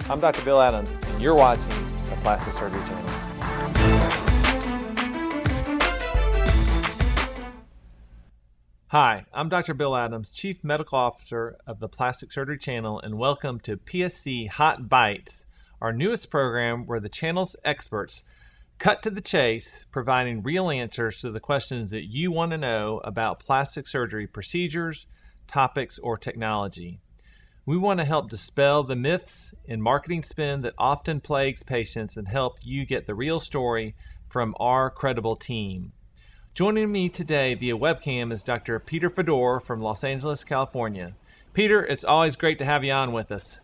I'm Dr. Bill Adams, and you're watching the Plastic Surgery Channel. Hi, I'm Dr. Bill Adams, Chief Medical Officer of the Plastic Surgery Channel, and welcome to PSC Hot Bites, our newest program where the channel's experts cut to the chase, providing real answers to the questions that you want to know about plastic surgery procedures, topics, or technology. We want to help dispel the myths and marketing spin that often plagues patients and help you get the real story from our credible team. Joining me today via webcam is Dr. Peter Fodor from Los Angeles, California. Peter, it's always great to have you on with us.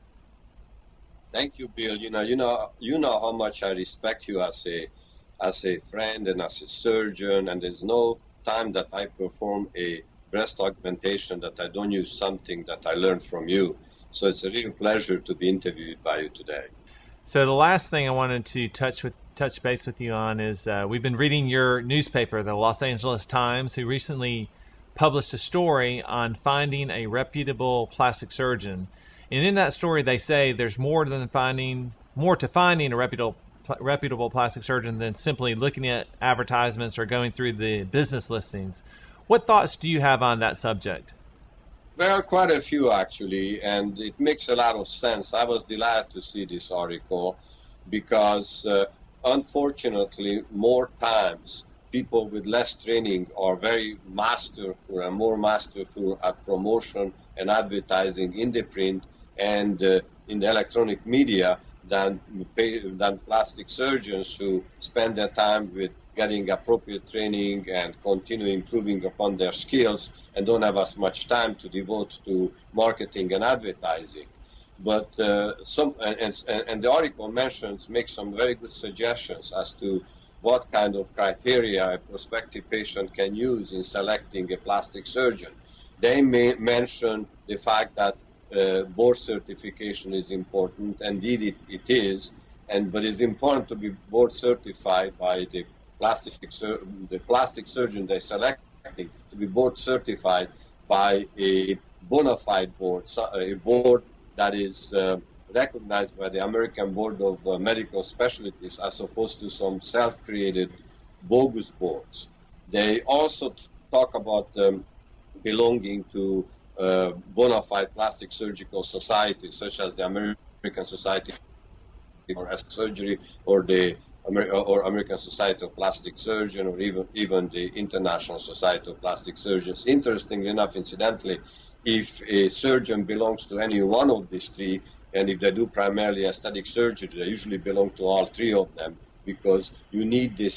Thank you, Bill. You know how much I respect you as a friend and as a surgeon, and there's no time that I perform a breast augmentation that I don't use something that I learned from you. So it's a real pleasure to be interviewed by you today. So the last thing I wanted to touch base with you on is we've been reading your newspaper, the Los Angeles Times, who recently published a story on finding a reputable plastic surgeon. And in that story, they say there's more to finding a reputable plastic surgeon than simply looking at advertisements or going through the business listings. What thoughts do you have on that subject? Well, quite a few actually, and it makes a lot of sense. I was delighted to see this article because unfortunately, more times people with less training are very masterful and more masterful at promotion and advertising in the print and in the electronic media than plastic surgeons who spend their time with getting appropriate training and continue improving upon their skills and don't have as much time to devote to marketing and advertising. But the article makes some very good suggestions as to what kind of criteria a prospective patient can use in selecting a plastic surgeon. They may mention the fact that board certification is important. Indeed, it is, but it's important to be board certified by the plastic surgeon they're selecting, to be board certified by a bona fide board, a board that is recognized by the American Board of Medical Specialties, as opposed to some self-created bogus boards. They also talk about belonging to bona fide plastic surgical societies, such as the American Society for Plastic Surgery or the American Society of Plastic Surgeons, or even the International Society of Plastic Surgeons. Interestingly enough, incidentally, if a surgeon belongs to any one of these three, and if they do primarily aesthetic surgery, they usually belong to all three of them, because you need to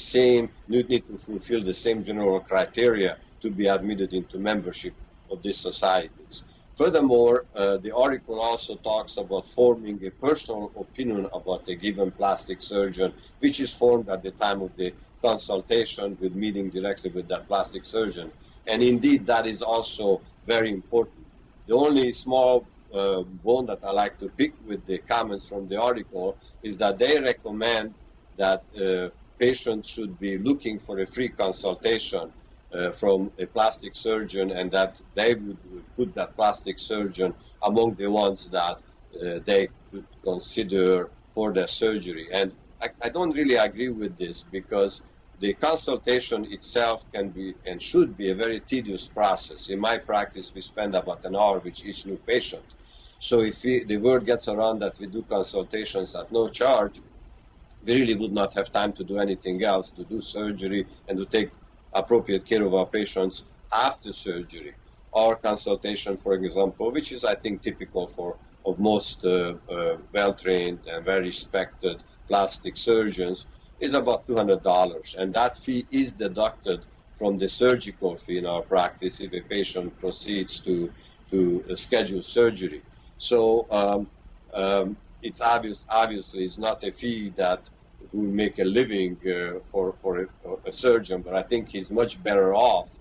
fulfill the same general criteria to be admitted into membership of these societies. Furthermore, the article also talks about forming a personal opinion about a given plastic surgeon, which is formed at the time of the consultation with meeting directly with that plastic surgeon. And indeed, that is also very important. The only small bone that I like to pick with the comments from the article is that they recommend that patients should be looking for a free consultation from a plastic surgeon, and that they would put that plastic surgeon among the ones that they could consider for their surgery. And I don't really agree with this, because the consultation itself can be and should be a very tedious process. In my practice, we spend about an hour with each new patient. So if the word gets around that we do consultations at no charge, we really would not have time to do anything else, to do surgery and to take appropriate care of our patients after surgery. Our consultation, for example, which is, I think, typical of most well-trained and very respected plastic surgeons, is about $200, and that fee is deducted from the surgical fee in our practice if a patient proceeds to schedule surgery. So it's obviously it's not a fee that will make a living for a surgeon, but I think he's much better off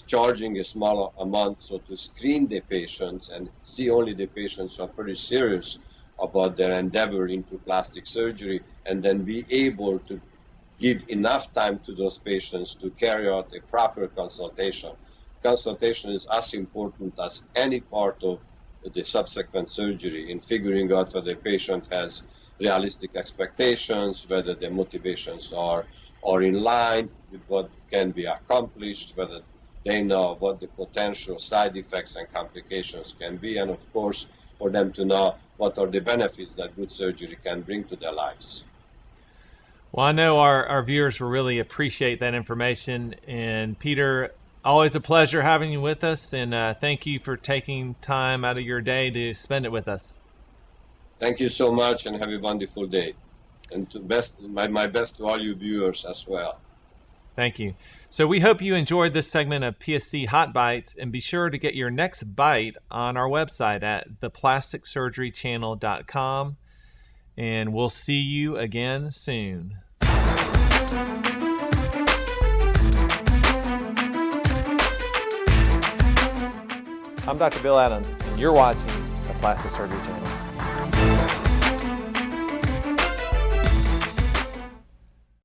charging a smaller amount so to screen the patients and see only the patients who are pretty serious about their endeavor into plastic surgery, and then be able to give enough time to those patients to carry out a proper consultation. Consultation is as important as any part of the subsequent surgery, in figuring out whether the patient has realistic expectations, whether their motivations are in line with what can be accomplished, whether they know what the potential side effects and complications can be, and of course, for them to know what are the benefits that good surgery can bring to their lives. Well, I know our viewers will really appreciate that information. And Peter, always a pleasure having you with us, and thank you for taking time out of your day to spend it with us. Thank you so much, and have a wonderful day. And my best to all you viewers as well. Thank you. So we hope you enjoyed this segment of PSC Hot Bites, and be sure to get your next bite on our website at theplasticsurgerychannel.com, and we'll see you again soon. I'm Dr. Bill Adams, and you're watching the Plastic Surgery Channel.